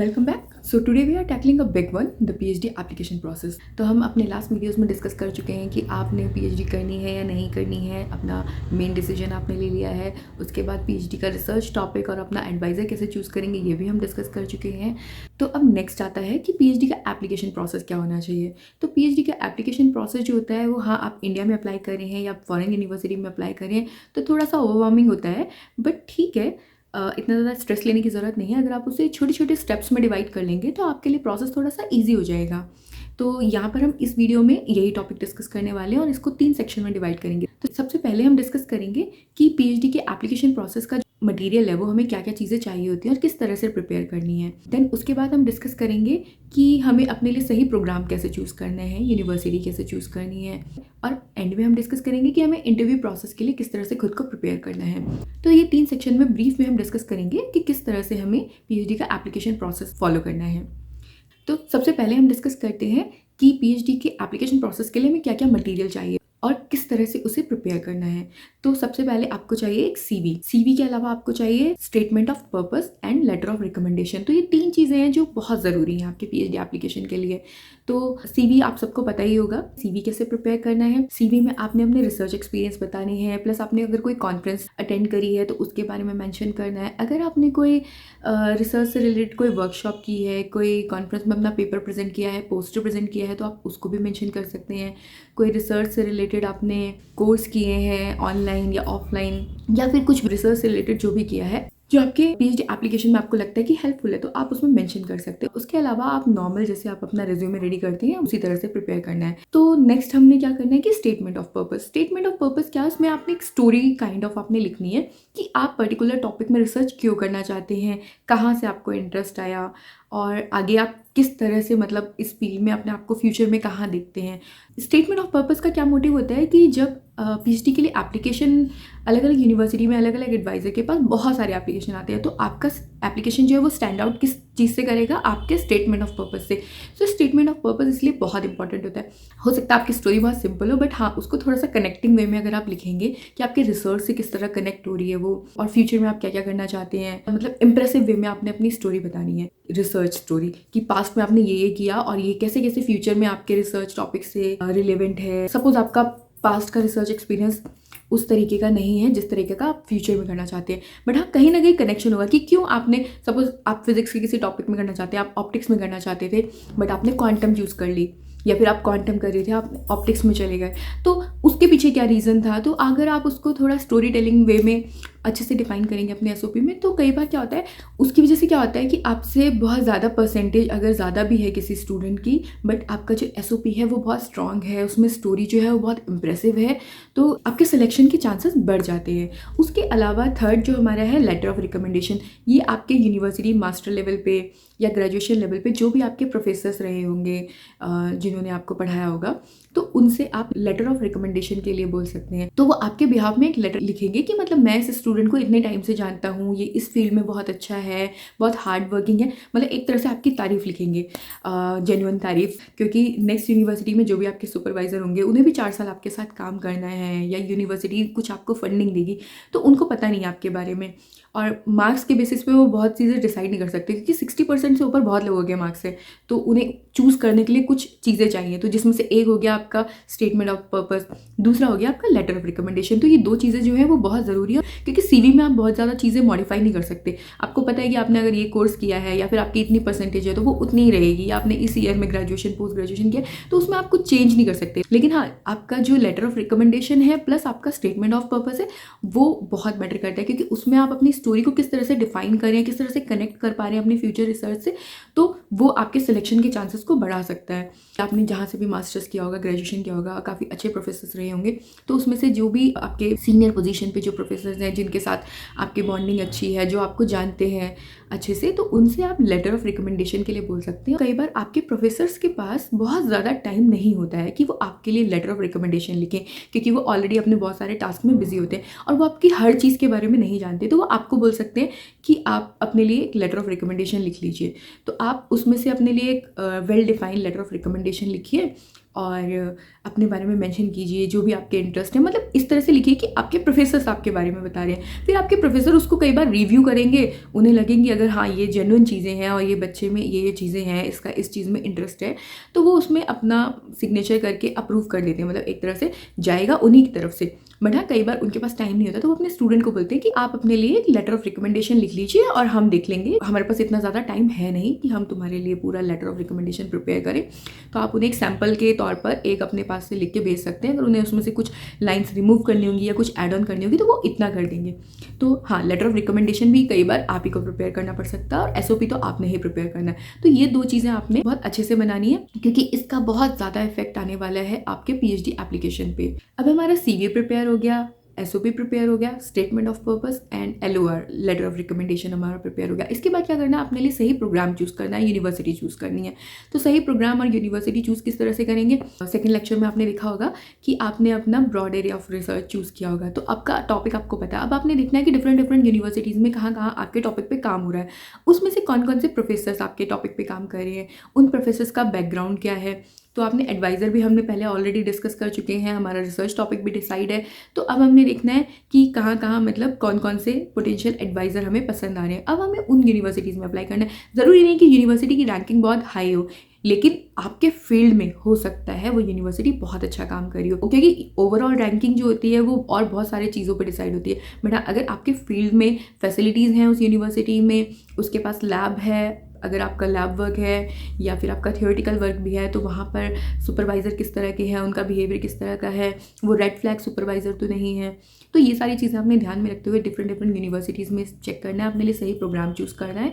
Welcome back. So today we are tackling a big one, the PhD application process. तो हम अपने last videos में discuss कर चुके हैं कि आपने पीएचडी करनी है या नहीं करनी है, अपना मेन डिसीजन आपने ले लिया है। उसके बाद पीएचडी का रिसर्च टॉपिक और अपना एडवाइज़र कैसे चूज़ करेंगे ये भी हम डिस्कस कर चुके हैं। तो अब नेक्स्ट आता है कि पीएचडी का एप्लीकेशन प्रोसेस क्या होना चाहिए। तो पीएचडी का एप्लीकेशन प्रोसेस जो होता है वो, हाँ, आप इंडिया में अप्लाई कर रहे हैं या फॉरेन यूनिवर्सिटी में अप्लाई कर रहे हैं तो थोड़ा सा ओवरवेलमिंग होता है, बट ठीक है। इतना ज़्यादा स्ट्रेस लेने की ज़रूरत नहीं है। अगर आप उसे छोटे छोटे स्टेप्स में डिवाइड कर लेंगे तो आपके लिए प्रोसेस थोड़ा सा ईजी हो जाएगा। तो यहाँ पर हम इस वीडियो में यही टॉपिक डिस्कस करने वाले हैं और इसको 3 सेक्शन में डिवाइड करेंगे। तो सबसे पहले हम डिस्कस करेंगे कि पीएचडी के एप्लीकेशन प्रोसेस का मटेरियल है वो हमें क्या क्या चीज़ें चाहिए होती हैं और किस तरह से प्रिपेयर करनी है। देन उसके बाद हम डिस्कस करेंगे कि हमें अपने लिए सही प्रोग्राम कैसे चूज़ करना है, यूनिवर्सिटी कैसे चूज़ करनी है, और एंड में हम डिस्कस करेंगे कि हमें इंटरव्यू प्रोसेस के लिए किस तरह से खुद को प्रिपेयर करना है। तो ये 3 सेक्शन में ब्रीफ में हम डिस्कस करेंगे कि किस तरह से हमें पीएचडी का एप्लीकेशन प्रोसेस फॉलो करना है। तो सबसे पहले हम डिस्कस करते हैं कि पीएचडी के एप्लीकेशन प्रोसेस के लिए हमें क्या क्या मटेरियल चाहिए और किस तरह से उसे प्रिपेयर करना है। तो सबसे पहले आपको चाहिए एक सीवी के अलावा आपको चाहिए statement of purpose and later of recommendation. तो ये 3 चीज़ें हैं जो बहुत ज़रूरी हैं आपके पीएचडी एप्लीकेशन के लिए। तो सीवी आप सबको पता ही होगा, सीवी कैसे प्रिपेयर करना है। सीवी में आपने अपने रिसर्च एक्सपीरियंस बताने हैं, प्लस आपने अगर कोई कॉन्फ्रेंस अटेंड करी है तो उसके बारे में मेंशन करना है। अगर आपने कोई रिसर्च से रिलेटेड कोई वर्कशॉप की है, कोई कॉन्फ्रेंस में अपना पेपर प्रेजेंट किया है, पोस्टर प्रेजेंट किया है, तो आप उसको भी मेंशन कर सकते हैं। कोई रिसर्च से रिलेटेड आपने कोर्स किए हैं ऑनलाइन या ऑफलाइन, या फिर कुछ रिसर्च से रिलेटेड जो भी किया है जो आपके पीएचडी एप्लीकेशन में आपको लगता है कि हेल्पफुल है, तो आप उसमें मेंशन कर सकते हैं। उसके अलावा आप नॉर्मल जैसे आप अपना रिज्यूमे रेडी करते हैं उसी तरह से प्रिपेयर करना है। तो नेक्स्ट हमने क्या करना है कि statement of purpose. Statement of purpose क्या है, उसमें आपने एक स्टोरी काइंड ऑफ आपने लिखनी है कि आप पर्टिकुलर टॉपिक में रिसर्च क्यों करना चाहते हैं, कहाँ से आपको इंटरेस्ट आया, और आगे आप किस तरह से मतलब इस फील्ड में अपने आप को फ्यूचर में कहाँ देखते हैं। स्टेटमेंट ऑफ पर्पस का क्या मोटिव होता है कि जब पीएचडी के लिए एप्लीकेशन अलग अलग यूनिवर्सिटी में अलग अलग एडवाइज़र के पास बहुत सारे एप्लीकेशन आते हैं, तो आपका एप्लीकेशन जो है वो स्टैंड आउट किस चीज़ से करेगा, आपके स्टेटमेंट ऑफ पर्पस से। तो स्टेटमेंट ऑफ पर्पस इसलिए बहुत इंपॉर्टेंट होता है। हो सकता है आपकी स्टोरी बहुत सिंपल हो, बट हाँ, उसको थोड़ा सा कनेक्टिंग वे में अगर आप लिखेंगे कि आपके रिसर्च से किस तरह कनेक्ट हो रही है वो, और फ्यूचर में आप क्या क्या करना चाहते हैं, मतलब इंप्रेसिव वे में आपने अपनी स्टोरी बतानी है, रिसर्च स्टोरी कि पास्ट में आपने ये किया और ये कैसे कैसे फ्यूचर में आपके रिसर्च टॉपिक से रिलेवेंट है। सपोज आपका पास्ट का रिसर्च एक्सपीरियंस उस तरीके का नहीं है जिस तरीके का आप फ्यूचर में करना चाहते हैं, बट हाँ, कहीं ना कहीं कनेक्शन होगा कि क्यों आपने, सपोज आप फिजिक्स के किसी टॉपिक में करना चाहते हैं, आप ऑप्टिक्स में करना चाहते थे, बट आपने क्वांटम चूज़ कर ली, या फिर आप क्वांटम कर रहे थे आप ऑप्टिक्स में चले गए, तो उसके पीछे क्या रीज़न था। तो अगर आप उसको थोड़ा स्टोरी टेलिंग वे में अच्छे से डिफाइन करेंगे अपने एसओपी में, तो कई बार क्या होता है, उसकी वजह से क्या होता है कि आपसे बहुत ज़्यादा परसेंटेज अगर ज़्यादा भी है किसी स्टूडेंट की, बट आपका जो एसओपी है वो बहुत स्ट्रांग है, उसमें स्टोरी जो है वो बहुत इंप्रेसिव है, तो आपके सिलेक्शन के चांसेस बढ़ जाते हैं। उसके अलावा थर्ड जो हमारा है लेटर ऑफ रिकमेंडेशन। ये आपके यूनिवर्सिटी मास्टर लेवल पे या ग्रेजुएशन लेवल पे जो भी आपके प्रोफेसर्स रहे होंगे जिन्होंने आपको पढ़ाया होगा, तो उनसे आप लेटर ऑफ रिकमेंडेशन के लिए बोल सकते हैं। तो वो आपके बिहाफ में एक लेटर लिखेंगे कि मतलब मैं इस स्टूडेंट को इतने टाइम से जानता हूँ, ये इस फील्ड में बहुत अच्छा है, बहुत हार्ड वर्किंग है, मतलब एक तरह से आपकी तारीफ़ लिखेंगे, जेन्युइन तारीफ़, क्योंकि नेक्स्ट यूनिवर्सिटी में जो भी आपके सुपरवाइज़र होंगे उन्हें भी 4 साल आपके साथ काम करना है, या यूनिवर्सिटी कुछ आपको फंडिंग देगी, तो उनको पता नहीं है आपके बारे में, और मार्क्स के बेसिस पे वो बहुत चीज़ें डिसाइड नहीं कर सकते, क्योंकि 60% से ऊपर बहुत लोगों के मार्क्स है, तो उन्हें चूज़ करने के लिए कुछ चीज़ें चाहिए। तो जिसमें से एक हो गया आपका स्टेटमेंट ऑफ पर्पस, दूसरा हो गया आपका लेटर ऑफ रिकमेंडेशन। तो ये 2 चीज़ें जो है वो बहुत ज़रूरी है, क्योंकि सीवी में आप बहुत ज़्यादा चीज़ें मॉडिफाई नहीं कर सकते। आपको पता है कि आपने अगर ये कोर्स किया है या फिर आपकी इतनी परसेंटेज है तो वो उतनी ही रहेगी, या आपने इस ईयर में ग्रेजुएशन पोस्ट ग्रेजुएशन किया तो उसमें आप कुछ चेंज नहीं कर सकते। लेकिन हाँ, आपका जो लेटर ऑफ रिकमेंडेशन है प्लस आपका स्टेटमेंट ऑफ पर्पस है वो बहुत मैटर करता है, क्योंकि उसमें आप अपनी स्टोरी को किस तरह से डिफाइन कर रहे हैं, किस तरह से कनेक्ट कर पा रहे हैं अपने फ्यूचर रिसर्च से, तो वो आपके सिलेक्शन के चांसेस को बढ़ा सकता है। आपने जहाँ से भी मास्टर्स किया होगा, ग्रेजुएशन किया होगा, काफ़ी अच्छे प्रोफेसर्स रहे होंगे, तो उसमें से जो भी आपके सीनियर पोजीशन पे जो प्रोफेसर्स हैं जिनके साथ आपकी बॉन्डिंग अच्छी है, जो आपको जानते हैं अच्छे से, तो उनसे आप लेटर ऑफ रिकमेंडेशन के लिए बोल सकते हैं। कई बार आपके प्रोफेसर्स के पास बहुत ज़्यादा टाइम नहीं होता है कि वो आपके लिए लेटर ऑफ रिकमेंडेशन लिखें, क्योंकि वो ऑलरेडी अपने बहुत सारे टास्क में बिजी होते हैं और वो आपकी हर चीज़ के बारे में नहीं जानते, तो वो आपको बोल सकते हैं कि आप अपने लिए एक लेटर ऑफ रिकमेंडेशन लिख लीजिए। तो आप उसमें से अपने लिए एक well defined letter of recommendation लिखिए, और अपने बारे में मेंशन कीजिए, जो भी आपके इंटरेस्ट है, मतलब इस तरह से लिखिए कि आपके प्रोफेसर्स आपके बारे में बता रहे हैं। फिर आपके प्रोफेसर उसको कई बार रिव्यू करेंगे, उन्हें लगेंगी अगर हाँ ये जेन्युइन चीज़ें हैं और ये बच्चे में ये चीज़ें हैं, इसका इस चीज़ में इंटरेस्ट है, तो वो उसमें अपना सिग्नेचर करके अप्रूव कर देते हैं, मतलब एक तरह से जाएगा उन्हीं की तरफ से। बट हाँ, कई बार उनके पास टाइम नहीं होता तो वो अपने स्टूडेंट को बोलते हैं कि आप अपने लिए एक लेटर ऑफ रिकमेंडेशन लिख लीजिए और हम देख लेंगे, हमारे पास इतना ज़्यादा टाइम है नहीं कि हम तुम्हारे लिए पूरा लेटर ऑफ रिकमेंडेशन प्रिपेयर करें। तो आप उन्हें एक सैम्पल के तौर पर एक अपने पास से लिख के भेज सकते हैं। अगर उन्हें उसमें से कुछ लाइन्स रिमूव करनी होंगी या कुछ ऐड ऑन करनी होगी तो वो इतना कर देंगे। तो हाँ, लेटर ऑफ रिकमेंडेशन भी कई बार आप ही को प्रिपेयर करना पड़ सकता है और एसओपी तो आपने ही प्रिपेयर करना है। तो ये 2 चीज़ें आपने बहुत अच्छे से बनानी है क्योंकि इसका बहुत ज़्यादा इफेक्ट आने वाला है आपके पीएचडी एप्लीकेशन पे। अब हमारा सीवी प्रिपेयर हो गया, एसओपी प्रिपेयर हो गया, statement of purpose and LOR letter of recommendation हमारा प्रिपेयर हो गया। इसके बाद क्या करना है, अपने लिए सही प्रोग्राम चूज़ करना है, यूनिवर्सिटी चूज़ करनी है। तो सही प्रोग्राम और यूनिवर्सिटी चूज़ किस तरह से करेंगे, सेकंड लेक्चर में आपने देखा होगा कि आपने अपना broad area of research choose किया होगा, तो आपका टॉपिक आपको पता है। अब आपने देखना है कि डिफरेंट यूनिवर्सिटीज़ में कहाँ कहाँ आपके टॉपिक पे काम हो रहा है, उसमें से कौन कौन से प्रोफेसर्स आपके टॉपिक पे काम कर रहे हैं, उन प्रोफेसर्स का बैकग्राउंड क्या है। तो आपने एडवाइज़र भी हमने पहले ऑलरेडी डिस्कस कर चुके हैं, हमारा रिसर्च टॉपिक भी डिसाइड है। तो अब हमने देखना है कि कहाँ कहाँ मतलब कौन कौन से पोटेंशियल एडवाइज़र हमें पसंद आ रहे हैं। अब हमें उन यूनिवर्सिटीज़ में अप्लाई करना है। ज़रूरी नहीं कि यूनिवर्सिटी की रैंकिंग बहुत हाई हो, लेकिन आपके फील्ड में हो सकता है वो यूनिवर्सिटी बहुत अच्छा काम कर रही हो, क्योंकि ओवरऑल रैंकिंग जो होती है वो और बहुत सारी चीज़ों पर डिसाइड होती है। बट अगर आपके फील्ड में फैसिलिटीज़ हैं उस यूनिवर्सिटी में, उसके पास लैब है, अगर आपका लैब वर्क है या फिर आपका थियोरेटिकल वर्क भी है, तो वहाँ पर सुपरवाइज़र किस तरह के हैं, उनका बिहेवियर किस तरह का है, वो रेड फ्लैग सुपरवाइज़र तो नहीं है। तो ये सारी चीज़ें आपने ध्यान में रखते हुए डिफरेंट यूनिवर्सिटीज़ में चेक करना है, अपने लिए सही प्रोग्राम चूज़ करना है।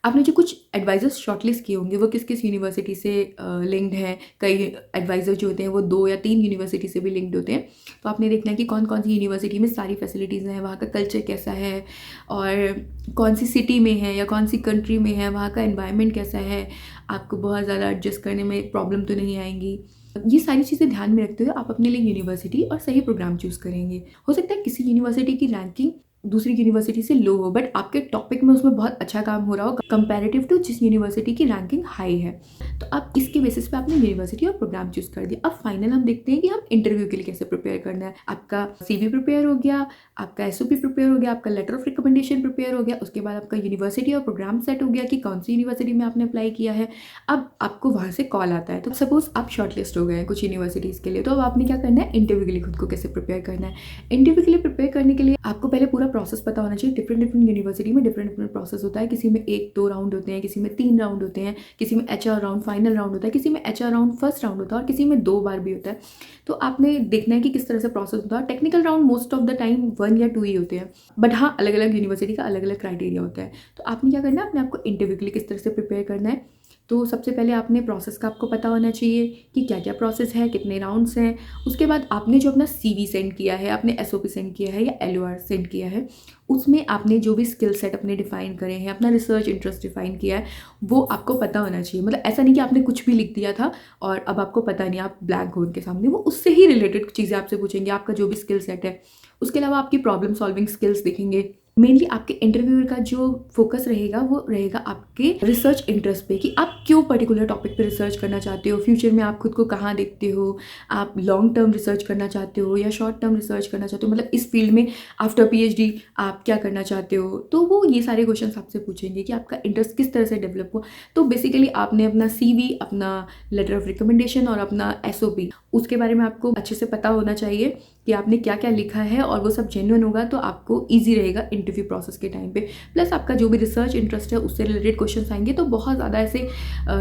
आपने जो कुछ एडवाइज़र्स शॉर्टलिस्ट किए होंगे वो किस किस यूनिवर्सिटी से लिंक्ड हैं। कई एडवाइज़र जो होते हैं वो 2 या 3 यूनिवर्सिटी से भी लिंक्ड होते हैं। तो आपने देखना है कि कौन कौन सी यूनिवर्सिटी में सारी फैसिलिटीज़ हैं, वहाँ का कल्चर कैसा है, और कौन सी सिटी में है या कौन सी कंट्री में है, वहाँ का एनवायरनमेंट कैसा है, आपको बहुत ज़्यादा एडजस्ट करने में प्रॉब्लम तो नहीं आएंगी। ये सारी चीज़ें ध्यान में रखते हुए आप अपने लिए यूनिवर्सिटी और सही प्रोग्राम चूज़ करेंगे। हो सकता है किसी यूनिवर्सिटी की रैंकिंग दूसरी यूनिवर्सिटी से लो हो, बट आपके टॉपिक में उसमें बहुत अच्छा काम हो रहा हो कंपैरेटिव टू जिस यूनिवर्सिटी की रैंकिंग हाई है। तो आप इसके बेसिस पे आपने यूनिवर्सिटी और प्रोग्राम चूज़ कर दिया। अब फाइनल हम देखते हैं कि हम इंटरव्यू के लिए कैसे प्रिपेयर करना है। आपका सीवी प्रिपेयर हो गया, आपका एसओपी प्रिपेयर हो गया, आपका लेटर ऑफ रिकमेंडेशन प्रिपेयर हो गया, उसके बाद आपका यूनिवर्सिटी और प्रोग्राम सेट हो गया कि कौन सी यूनिवर्सिटी में आपने अप्लाई किया है। अब आपको वहाँ से कॉल आता है, तो सपोज आप शॉर्टलिस्ट हो गए हैं कुछ यूनिवर्सिटीज़ के लिए, तो अब आपने क्या करना है, इंटरव्यू के लिए खुद को कैसे प्रिपेयर करना है। इंटरव्यू के लिए प्रिपेयर करने के लिए आपको पहले पूरा प्रोसेस पता होना चाहिए। डिफरेंट यूनिवर्सिटी में डिफरेंट प्रोसेस होता है, किसी में 1-2 राउंड होते हैं, किसी में 3 राउंड होते हैं, किसी में एचआर राउंड फाइनल राउंड होता है, किसी में एचआर राउंड फर्स्ट राउंड होता है और किसी में 2 बार भी होता है। तो आपने देखना है कि किस तरह से प्रोसेस होता है। Technical round most of the time 1 या 2 ही होते हैं, बट हाँ अलग अलग यूनिवर्सिटी का अलग अलग क्राइटेरिया होता है। तो आपने क्या करना है, अपने आपको इंटरव्यू के लिए किस तरह से प्रिपेयर करना है। तो सबसे पहले आपने प्रोसेस का आपको पता होना चाहिए कि क्या क्या प्रोसेस है, कितने राउंड्स हैं। उसके बाद आपने जो अपना सीवी सेंड किया है, आपने एसओपी सेंड किया है या एलओआर सेंड किया है, उसमें आपने जो भी स्किल सेट अपने डिफाइन करे हैं, अपना रिसर्च इंटरेस्ट डिफाइन किया है, वो आपको पता होना चाहिए। मतलब ऐसा नहीं कि आपने कुछ भी लिख दिया था और अब आपको पता नहीं, आप ब्लैंक हो उनके सामने। वो उससे ही रिलेटेड चीज़ें आपसे पूछेंगे, आपका जो भी स्किल सेट है। उसके अलावा आपकी प्रॉब्लम सॉल्विंग स्किल्स देखेंगे। मेनली आपके इंटरव्यूअर का जो फोकस रहेगा वो रहेगा आपके रिसर्च इंटरेस्ट पे, कि आप क्यों पर्टिकुलर टॉपिक पे रिसर्च करना चाहते हो, फ्यूचर में आप खुद को कहाँ देखते हो, आप लॉन्ग टर्म रिसर्च करना चाहते हो या शॉर्ट टर्म रिसर्च करना चाहते हो, मतलब इस फील्ड में आफ्टर पीएचडी आप क्या करना चाहते हो। तो वो ये सारे क्वेश्चंस आपसे पूछेंगे कि आपका इंटरेस्ट किस तरह से डेवलप हुआ। तो बेसिकली आपने अपना सीवी, अपना लेटर ऑफ रिकमेंडेशन और अपना एसओपी, उसके बारे में आपको अच्छे से पता होना चाहिए कि आपने क्या क्या लिखा है, और वो सब जेन्युइन होगा तो आपको ईजी रहेगा इंटरव्यू प्रोसेस के टाइम पे। प्लस आपका जो भी रिसर्च इंटरेस्ट है उससे रिलेटेड क्वेश्चंस आएंगे, तो बहुत ज़्यादा ऐसे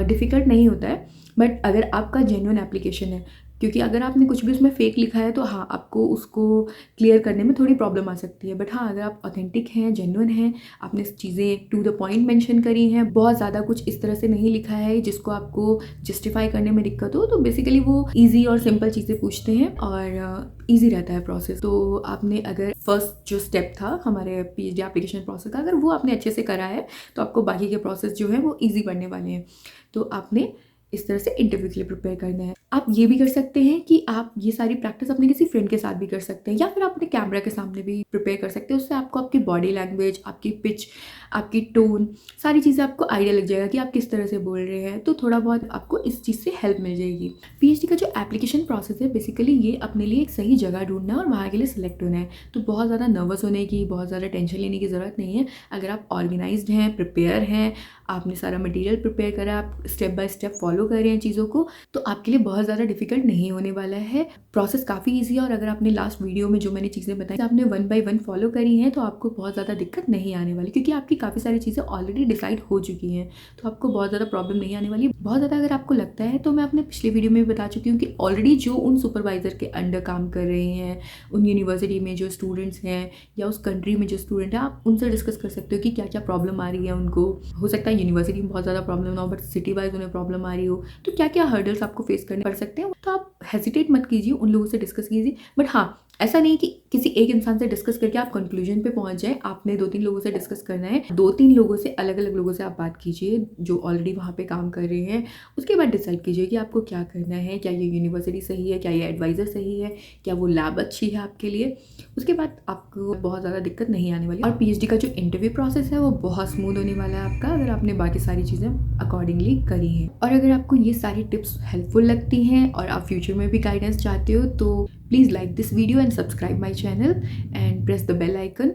डिफ़िकल्ट नहीं होता है। बट अगर आपका जेन्युइन एप्लीकेशन है, क्योंकि अगर आपने कुछ भी उसमें फेक लिखा है तो हाँ आपको उसको क्लियर करने में थोड़ी प्रॉब्लम आ सकती है। बट हाँ अगर आप ऑथेंटिक हैं, जेन्युइन हैं, आपने चीज़ें टू द पॉइंट मेंशन करी हैं, बहुत ज़्यादा कुछ इस तरह से नहीं लिखा है जिसको आपको जस्टिफाई करने में दिक्कत हो, तो बेसिकली वो ईजी और सिंपल चीज़ें पूछते हैं और ईजी रहता है प्रोसेस। तो आपने अगर फर्स्ट जो स्टेप था हमारे पीएचडी एप्लीकेशन प्रोसेस का, अगर वो आपने अच्छे से करा है तो आपको बाकी के प्रोसेस जो है वो ईजी पड़ने वाले हैं। तो आपने इस तरह से इंटरव्यू के लिए प्रिपेयर करना है। आप ये भी कर सकते हैं कि आप ये सारी प्रैक्टिस अपने किसी फ्रेंड के साथ भी कर सकते हैं, या फिर आप अपने कैमरा के सामने भी प्रिपेयर कर सकते हैं। उससे आपको आपकी बॉडी लैंग्वेज, आपकी पिच, आपकी टोन, सारी चीज़ें आपको आइडिया लग जाएगा कि आप किस तरह से बोल रहे हैं। तो थोड़ा बहुत आपको इस चीज़ से हेल्प मिल जाएगी। पीएचडी का जो एप्लीकेशन प्रोसेस है, बेसिकली ये अपने लिए एक सही जगह ढूंढना है और वहाँ के लिए सिलेक्ट होना है। तो बहुत ज़्यादा नर्वस होने की, बहुत ज़्यादा टेंशन लेने की ज़रूरत नहीं है। अगर आप ऑर्गेनाइज्ड हैं, प्रिपेयर हैं, आपने सारा मटेरियल प्रिपेयर करा, आप स्टेप बाय स्टेप फॉलो कर रहे हैं चीज़ों को, तो आपके लिए बहुत ज़्यादा डिफिकल्ट नहीं होने वाला है। प्रोसेस काफ़ी ईजी है, और अगर आपने लास्ट वीडियो में जो मैंने चीज़ें बताई आपने 1 बाय 1 फॉलो करी हैं, तो आपको बहुत ज़्यादा दिक्कत नहीं आने वाली, क्योंकि आपकी काफ़ी सारी चीज़ें ऑलरेडी डिसाइड हो चुकी हैं। तो आपको बहुत ज़्यादा प्रॉब्लम नहीं आने वाली। बहुत ज़्यादा अगर आपको लगता है, तो मैं अपने पिछले वीडियो में भी बता चुकी हूँ कि ऑलरेडी जो उन सुपरवाइज़र के अंडर काम कर रहे हैं, उन यूनिवर्सिटी में जो स्टूडेंट्स हैं या उस कंट्री में जो स्टूडेंट है, आप उनसे डिस्कस कर सकते हो कि क्या क्या प्रॉब्लम आ रही है उनको। हो सकता है यूनिवर्सिटी में बहुत ज़्यादा प्रॉब्लम ना हो, बट सिटी वाइज उन्हें प्रॉब्लम आ रही हो, तो क्या क्या हर्डल्स आपको फेस करने पड़ सकते हैं। तो आप हेजिटेट मत कीजिए, उन लोगों से डिस्कस कीजिए। बट हाँ, ऐसा नहीं कि किसी एक इंसान से डिस्कस करके आप कंक्लूजन पे पहुंच जाए। आपने 2-3 लोगों से डिस्कस करना है, 2-3 लोगों से, अलग अलग लोगों से आप बात कीजिए जो ऑलरेडी वहाँ पे काम कर रहे हैं। उसके बाद डिसाइड कीजिए कि आपको क्या करना है, क्या ये यूनिवर्सिटी सही है, क्या ये एडवाइज़र सही है, क्या वो लैब अच्छी है आपके लिए। उसके बाद आपको बहुत ज़्यादा दिक्कत नहीं आने वाली। और पीएचडी का जो इंटरव्यू प्रोसेस है वो बहुत स्मूथ होने वाला है आपका, अगर आपने बाकी सारी चीज़ें अकॉर्डिंगली करी हैं। और अगर आपको ये सारी टिप्स हेल्पफुल लगती हैं और आप फ्यूचर में भी गाइडेंस चाहते हो, तो please like this video and subscribe my channel and press the bell icon.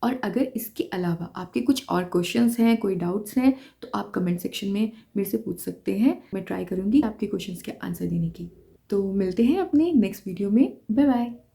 और अगर इसके अलावा आपके कुछ और क्वेश्चंस हैं, कोई डाउट्स हैं, तो आप कमेंट सेक्शन में मेरे से पूछ सकते हैं। मैं ट्राई करूँगी आपके क्वेश्चंस के आंसर देने की। तो मिलते हैं अपने नेक्स्ट वीडियो में। Bye bye.